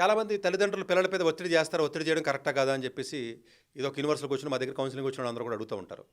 చాలామంది తల్లిదండ్రులు పిల్లల మీద ఒత్తిడి చేస్తారు. ఒత్తిడి చేయడం కరెక్టా కాదా అని చెప్పేసి ఇదొక యూనివర్సల్ క్వెషన్. మా దగ్గర కౌన్సిలింగ్ వచ్చిన అందరూ కూడా అడుగుతూ ఉంటారు.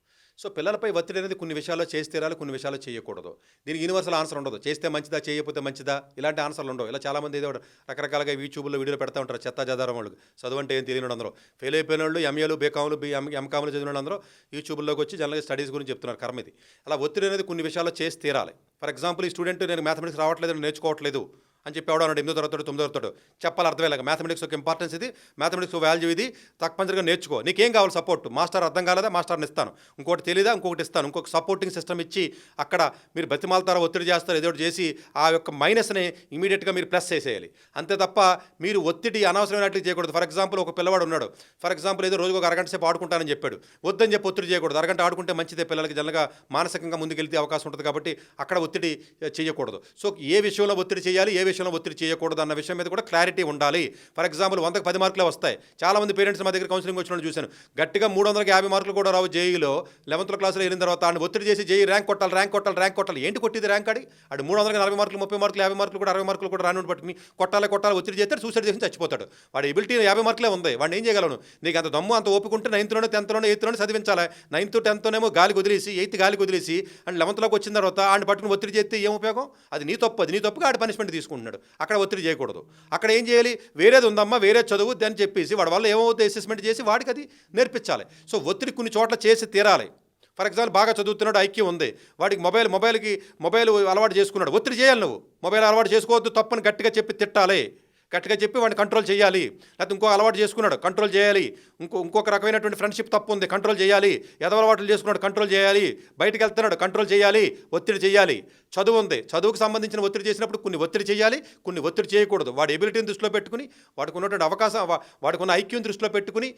సో పిల్లలపై ఒత్తిడి అనేది కొన్ని విషయాల్లో చేసి తీరాలి, కొన్ని విషయాల్లో చేయకూడదు. దీనికి యూనివర్సల్ ఆన్సర్ ఉండదు. చేస్తే మంచిదా, చేయకపోతే మంచిదా, ఇలాంటి ఆన్సర్లు ఉండవు. ఇలా చాలామంది ఏదో రకరకాలుగా యూట్యూబ్లో వీడియోలు పెడతా ఉంటారు. చెత్తా చెదారం వాళ్ళు చదువు అంటే ఏం తెలియని అందరూ ఫెయిల్ అయిపోయిన వాళ్ళు, ఎంఏలు, బీకాములు, ఎంకాములు చదివిన వాళ్ళందరూ యూట్యూబ్లోకి వచ్చి జనరల్గా స్టడీస్ గురించి చెప్తున్నారు. కర్మ ఇది. అలా ఒత్తిడి అనేది కొన్ని విషయాల్లో చేసి తీరాలి. ఫర్ ఎగ్జాంపుల్, ఈ స్టూడెంట్ నేను మ్యాథమెటిక్స్ రావట్లేదు, నేర్చుకోవట్లేదు అని చెప్పి ఎవడో అన్నాడు 8వ తరగతి 9వ తరగతి చెప్పాలి అర్థమయ్యేలాగా. మ్యాథమెటిక్స్ ఒక ఇంపార్టెన్స్ ఇది, మ్యాథమెటిక్స్ వాల్యూ ఇది, తప్పనిసరిగా నేర్చుకో. నీకేం కావాలి సపోర్ట్? మాస్టర్ అర్థం కాలేదా, మాస్టర్ని ఇస్తాను. ఇంకోటి తెలీదా, ఇంకొకటి ఇస్తాను. ఇంకొక సపోర్టింగ్ సిస్టమ్ ఇచ్చి అక్కడ మీరు బతిమాలతారో, ఒత్తిడి చేస్తారో, ఏదో ఒకటి చేసి ఆ యొక్క మైనస్ని ఇమీడియట్గా మీరు ప్లస్ చేసేయాలి. అంతే తప్ప మీరు ఒత్తిడి అనవసరమైనట్లు చేయకూడదు. ఫర్ ఎగ్జాంపుల్, ఒక పిల్లవాడు ఉన్నాడు. ఫర్ ఎగ్జాంపుల్, ఏదో రోజుకు ఒక అరగంట సేపు ఆడుకుంటానని చెప్పాడు. వద్దని చెప్పి ఒత్తిడి చేయకూడదు. అరగంట ఆడుకుంటే మంచిదే, పిల్లలకి జనరల్గా మానసికంగా ముందుకెళ్తే అవకాశం ఉంటుంది. కాబట్టి అక్కడ ఒత్తిడి చేయకూడదు. సో ఏ విషయంలో ఒత్తిడి చేయాలి, ఏ విషయంలో ఒత్తిడి చేయకూడదు అన్న విషయం మీద కూడా క్లారిటీ ఉండాలి. ఫర్ ఎగ్జాంపుల్, 100కి 10 మార్కులే వస్తాయి. చాలామంది పేరెంట్స్ మా దగ్గర కౌన్సిలింగ్ వచ్చిన చూశాను. గట్టిగా 350 మార్కులు కూడా రావు జేఈలో. 11th క్లాస్లో వెళ్ళిన తర్వాత ఆయన ఒత్తిడి చేసి జేఈ ర్యాంక్ కొట్టాలి, ర్యాంక్ కొట్టాలి, ర్యాంక్ కొట్టాలి. ఏంటి కొట్టింది ర్యాంక్? ఆడు 340 మార్కులు, 30 మార్కులు, 50 మార్కులు కూడా, 60 మార్కులు కూడా రాను పట్టుకుని కొట్టాలి కొట్టాలి ఒత్తిడి చేస్తే సూసైడ్ చేసి చచ్చిపోతాడు. వాడి ఎబిలిటీ 50 మార్కులే ఉంది. వాడిని ఏం చేయగలను? నీకు అంత దమ్ము, అంత ఓపికంటే 9th, 10th, 8th చదివించాలి. 9th, 10th గాలికి వదిలేసి, 8th గాలికి వదిలేసి అండ్ 11th వచ్చిన తర్వాత ఆయన పట్టుకుని ఒత్తిడి చేస్తే ఏం ఉపయోగం? అది నీ తప్పు. అది నీ తప్పుగా ఆడు పనిష్మెంట్ తీసుకుంటున్నాడు. అక్కడ ఒత్తిడి చేయకూడదు. అక్కడ ఏం చేయాలి? వేరేది ఉందమ్మా, వేరే చదువు అని చెప్పేసి వాడి వల్ల ఏమవుతుంది అసెస్మెంట్ చేసి వాడికి అది నేర్పించాలి. సో ఒత్తిడి కొన్ని చోట్ల చేసి తీరాలి. ఫర్ ఎగ్జాంపుల్, బాగా చదువుతున్నాడు, ఐక్యూ ఉంది, వాడికి మొబైల్ అలవాటు చేసుకున్నాడు. ఒత్తిడి చేయాలి. నువ్వు మొబైల్ అలవాటు చేసుకోవద్దు, తప్పని గట్టిగా చెప్పి తిట్టాలి. గట్టిగా చెప్పి వాడిని కంట్రోల్ చేయాలి. లేకపోతే ఇంకో అలవాటు చేసుకున్నాడు, కంట్రోల్ చేయాలి. ఇంకొక రకమైనటువంటి ఫ్రెండ్షిప్ తప్పు ఉంది, కంట్రోల్ చేయాలి. ఎదవ అలవాట్లు చేసుకున్నాడు, కంట్రోల్ చేయాలి. బయటికి వెళ్తున్నాడు, కంట్రోల్ చేయాలి. ఒత్తిడి చేయాలి. చదువు ఉంది, చదువుకు సంబంధించిన ఒత్తిడి చేసినప్పుడు కొన్ని ఒత్తిడి చేయాలి, కొన్ని ఒత్తిడి చేయకూడదు. వాడి ఎబిలిటీని దృష్టిలో పెట్టుకుని, వాడికి ఉన్నటువంటి అవకాశం, వాడికి ఉన్న ఐక్యూని దృష్టిలో పెట్టుకుని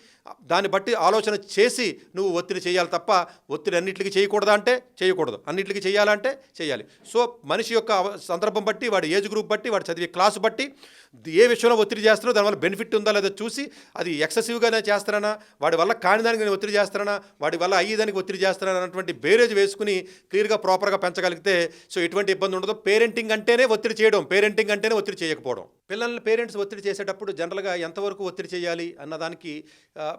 దాన్ని బట్టి ఆలోచన చేసి నువ్వు ఒత్తిడి చేయాలి తప్ప ఒత్తిడి అన్నింటికి చేయకూడదా అంటే చేయకూడదు. అన్నింటికి చేయాలంటే చేయాలి. సో మనిషి యొక్క సందర్భం బట్టి, వాడి ఏజ్ గ్రూప్ బట్టి, వాడి చదివే క్లాసు బట్టి ఏ విషయంలో ఒత్తిడి చేస్తారో దానివల్ల బెనిఫిట్ ఉందా లేదా చూసి, అది ఎక్సెసివ్గానే చేస్తారనా, వాడి వల్ల కాని దానికి నేను ఒత్తిడి చేస్తారనా, వాడి వల్ల అయ్యేదానికి ఒత్తిడి చేస్తారనా అన్నటువంటి బేరేజ్ వేసుకుని క్లియర్గా ప్రాపర్గా పెంచగలిగితే సో ఎటువంటి ఇబ్బంది ఉండదు. పేరెంటింగ్ అంటేనే ఒత్తిడి చేయడం, పేరెంటింగ్ అంటేనే ఒత్తిడి చేయకపోవడం. పిల్లల్ని పేరెంట్స్ ఒత్తిడి చేసేటప్పుడు జనరల్గా ఎంతవరకు ఒత్తిడి చేయాలి అన్నదానికి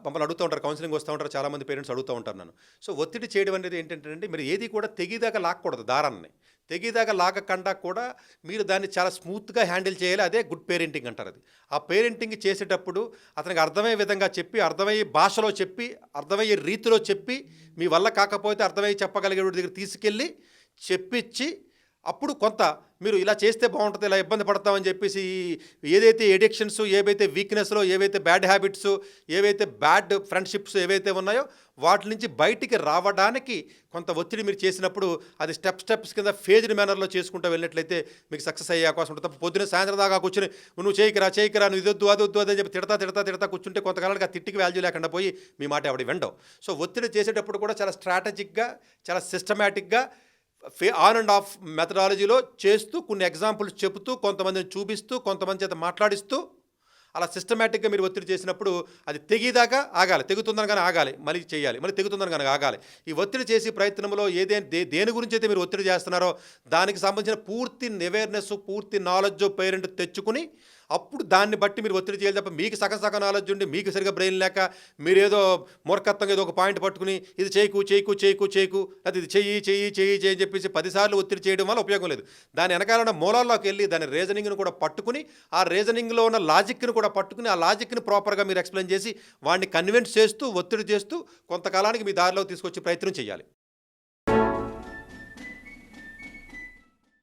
మమ్మల్ని అడుగుతూ ఉంటారు, కౌన్సిలింగ్ వస్తూ ఉంటారు, చాలామంది పేరెంట్స్ అడుగుతూ ఉంటారు నన్ను. సో ఒత్తిడి చేయడం అనేది ఏంటంటే, మీరు ఏది కూడా తెగిదాకా లాక్కూడదు. దారాన్ని తెగిదాకా లాగకుండా కూడా మీరు దాన్ని చాలా స్మూత్గా హ్యాండిల్ చేయాలి. అదే గుడ్ పేరెంటింగ్ అంటారు. అది ఆ పేరెంటింగ్ చేసేటప్పుడు అతనికి అర్థమయ్యే విధంగా చెప్పి, అర్థమయ్యే భాషలో చెప్పి, అర్థమయ్యే రీతిలో చెప్పి, మీ వల్ల కాకపోతే అర్థమయ్యి చెప్పగలిగే దగ్గర తీసుకెళ్ళి చెప్పించి, అప్పుడు కొంత మీరు ఇలా చేస్తే బాగుంటుంది, ఇలా ఇబ్బంది పడతామని చెప్పేసి ఏదైతే ఎడిక్షన్స్, ఏవైతే వీక్నెస్లో, ఏవైతే బ్యాడ్ హ్యాబిట్స్, ఏవైతే బ్యాడ్ ఫ్రెండ్షిప్స్ ఏవైతే ఉన్నాయో వాటి నుంచి బయటికి రావడానికి కొంత ఒత్తిడి మీరు చేసినప్పుడు అది స్టెప్స్ కింద ఫేజ్డ్ మేనర్లో చేసుకుంటూ వెళ్ళినట్లయితే మీకు సక్సెస్ అయ్యే అవకాశం ఉంటుంది. పొద్దున్న సాయంత్రం దాకా కూర్చొని నువ్వు చేయకరా, నువ్వు ఇదొద్దు, అదొద్దు అని చెప్పి తిడతా కూర్చుంటే కొంతకాలానికి ఆ తిట్టికి వాల్యూ లేకుండా పోయి మీ మాట ఎవడి వెండవు. సో ఒత్తిడి చేసేటప్పుడు కూడా చాలా స్ట్రాటజిక్గా, చాలా సిస్టమేటిక్గా ఆన్ అండ్ ఆఫ్ మెథడాలజీలో చేస్తూ, కొన్ని ఎగ్జాంపుల్స్ చెబుతూ, కొంతమందిని చూపిస్తూ, కొంతమంది చేత మాట్లాడిస్తూ, అలా సిస్టమేటిక్గా మీరు ఒత్తిడి చేసినప్పుడు అది తెగిదాకా ఆగాలి. తెగుతుందని కానీ ఆగాలి, మళ్ళీ చేయాలి, మళ్ళీ తెగుతుందని కానీ ఆగాలి. ఈ ఒత్తిడి చేసే ప్రయత్నంలో దేని గురించి అయితే మీరు ఒత్తిడి చేస్తున్నారో దానికి సంబంధించిన పూర్తి అవేర్నెస్, పూర్తి నాలెడ్జ్ పేరెంట్ తెచ్చుకుని అప్పుడు దాన్ని బట్టి మీరు ఒత్తిడి చేయాలి తప్ప మీకు సగం నాలెడ్జ్ ఉండి మీకు సరిగ్గా బ్రెయిన్ లేక మీరేదో మూర్ఖత్వంగా ఏదో ఒక పాయింట్ పట్టుకుని ఇది చేయకు అది ఇది చెయ్యి అని చెప్పేసి 10 సార్లు ఒత్తిడి చేయడం వల్ల ఉపయోగం లేదు. దాని వెనకాల ఉన్న మూలాల్లోకి వెళ్ళి దాని రీజనింగ్ను కూడా పట్టుకుని, ఆ రీజనింగ్లో ఉన్న లాజిక్ని కూడా పట్టుకుని, ఆ లాజిక్ని ప్రాపర్గా మీరు ఎక్స్ప్లెయిన్ చేసి వాడిని కన్విన్స్ చేస్తూ, ఒత్తిడి చేస్తూ కొంతకాలానికి మీ దారిలో తీసుకొచ్చే ప్రయత్నం చేయాలి.